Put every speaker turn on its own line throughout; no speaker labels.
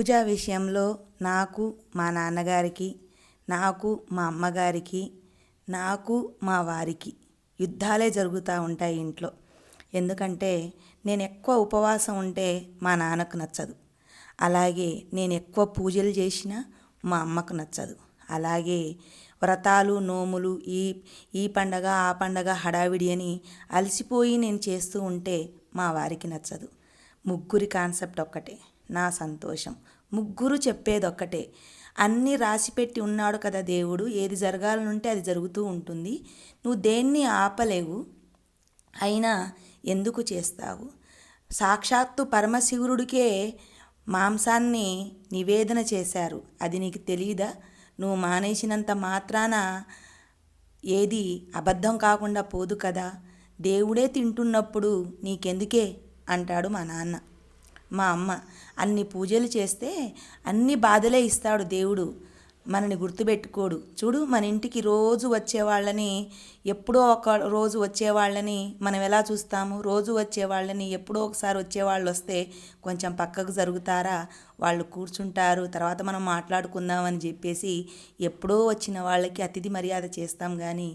పూజ విషయంలో నాకు మా నాన్నగారికి, నాకు మా అమ్మగారికి, నాకు మా వారికి యుద్ధాలే జరుగుతూ ఉంటాయి ఇంట్లో. ఎందుకంటే నేను ఎక్కువ ఉపవాసం ఉంటే మా నాన్నకు నచ్చదు. అలాగే నేను ఎక్కువ పూజలు చేసినా మా అమ్మకు నచ్చదు. అలాగే వ్రతాలు నోములు ఈ పండగ ఆ పండగ హడావిడి అని అలసిపోయి నేను చేస్తూ ఉంటే మా వారికి నచ్చదు. ముగ్గురి కాన్సెప్ట్ ఒక్కటే, నా సంతోషం. ముగ్గురు చెప్పేది ఒక్కటే, అన్నీ రాసిపెట్టి ఉన్నాడు కదా దేవుడు, ఏది జరగాలనుంటే అది జరుగుతూ ఉంటుంది, నువ్వు దేన్ని ఆపలేవు, అయినా ఎందుకు చేస్తావు? సాక్షాత్తు పరమశివుడికే మాంసాన్ని నివేదన చేశారు, అది నీకు తెలియదా? నువ్వు మానేసినంత మాత్రాన ఏది అబద్ధం కాకుండా పోదు కదా. దేవుడే తింటున్నప్పుడు నీకెందుకే అంటాడు మా నాన్న. మా అమ్మ అన్ని పూజలు చేస్తే అన్ని బాధలే ఇస్తాడు దేవుడు, మనని గుర్తుపెట్టుకోడు. చూడు, మన ఇంటికి రోజు వచ్చేవాళ్ళని, ఎప్పుడో ఒక రోజు వచ్చేవాళ్ళని మనం ఎలా చూస్తాము? రోజు వచ్చేవాళ్ళని, ఎప్పుడో ఒకసారి వచ్చేవాళ్ళు వస్తే కొంచెం పక్కకు జరుగుతారా? వాళ్ళు కూర్చుంటారు, తర్వాత మనం మాట్లాడుకుందామని చెప్పేసి ఎప్పుడో వచ్చిన వాళ్ళకి అతిథి మర్యాద చేస్తాం, కానీ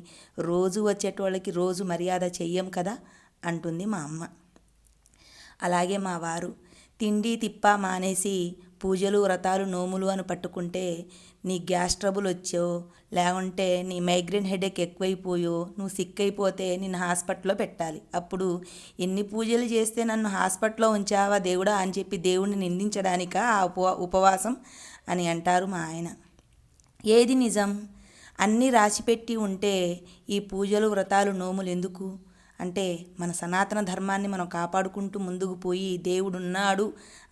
రోజు వచ్చేటోళ్ళకి రోజు మర్యాద చెయ్యం కదా అంటుంది మా అమ్మ. అలాగే మా వారు తిండి తిప్ప మానేసి పూజలు వ్రతాలు నోములు అని పట్టుకుంటే నీ గ్యాస్ ట్రబుల్ వచ్చో, లేకుంటే నీ మైగ్రేన్ హెడేక్ ఎక్కువైపోయో, నువ్వు సిక్ అయిపోతే నిన్ను హాస్పిటల్లో పెట్టాలి. అప్పుడు ఎన్ని పూజలు చేస్తే నన్ను హాస్పిటల్లో ఉంచావా దేవుడా అని చెప్పి దేవుణ్ణి నిందించడానికా ఆ ఉపవాసం అని అంటారు మా ఆయన. ఏది నిజం? అన్నీ రాసిపెట్టి ఉంటే ఈ పూజలు వ్రతాలు నోములు ఎందుకు? అంటే మన సనాతన ధర్మాన్ని మనం కాపాడుకుంటూ ముందుకు పోయి దేవుడు ఉన్నాడు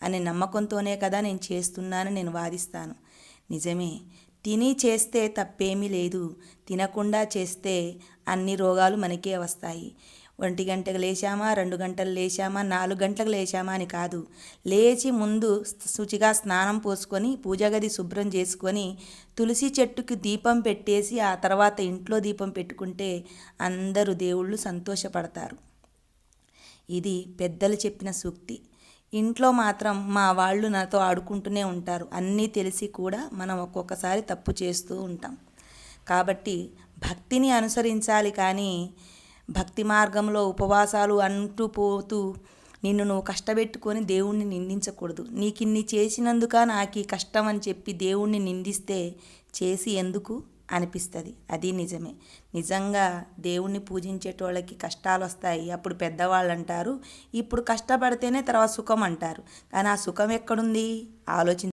అనే నమ్మకంతోనే కదా నేను చేస్తున్నానని నేను వాదిస్తాను. నిజమే, తిని చేస్తే తప్పేమీ లేదు, తినకుండా చేస్తే అన్ని రోగాలు మనకే వస్తాయి. 1 గంటకు లేచామా, 2 గంటలు లేచామా, 4 గంటలకు లేచామా అని కాదు, లేచి ముందు శుచిగా స్నానం పోసుకొని పూజ గది శుభ్రం చేసుకొని తులసి చెట్టుకి దీపం పెట్టేసి ఆ తర్వాత ఇంట్లో దీపం పెట్టుకుంటే అందరూ దేవుళ్ళు సంతోషపడతారు. ఇది పెద్దలు చెప్పిన సూక్తి. ఇంట్లో మాత్రం మా వాళ్ళు నాతో ఆడుకుంటూనే ఉంటారు. అన్నీ తెలిసి కూడా మనం ఒక్కొక్కసారి తప్పు చేస్తూ ఉంటాం. కాబట్టి భక్తిని అనుసరించాలి, కానీ భక్తి మార్గంలో ఉపవాసాలు అంటూ పోతూ నిన్ను నువ్వు కష్టపెట్టుకొని దేవుణ్ణి నిందించకూడదు. నీకు ఇన్ని చేసినందుక నాకు ఈ కష్టం అని చెప్పి దేవుణ్ణి నిందిస్తే చేసి ఎందుకు అనిపిస్తుంది. అది నిజమే. నిజంగా దేవుణ్ణి పూజించేటోళ్ళకి కష్టాలు వస్తాయి. అప్పుడు పెద్దవాళ్ళు అంటారు, ఇప్పుడు కష్టపడితేనే తర్వాత సుఖం అంటారు. కానీ ఆ సుఖం ఎక్కడుంది ఆలోచించ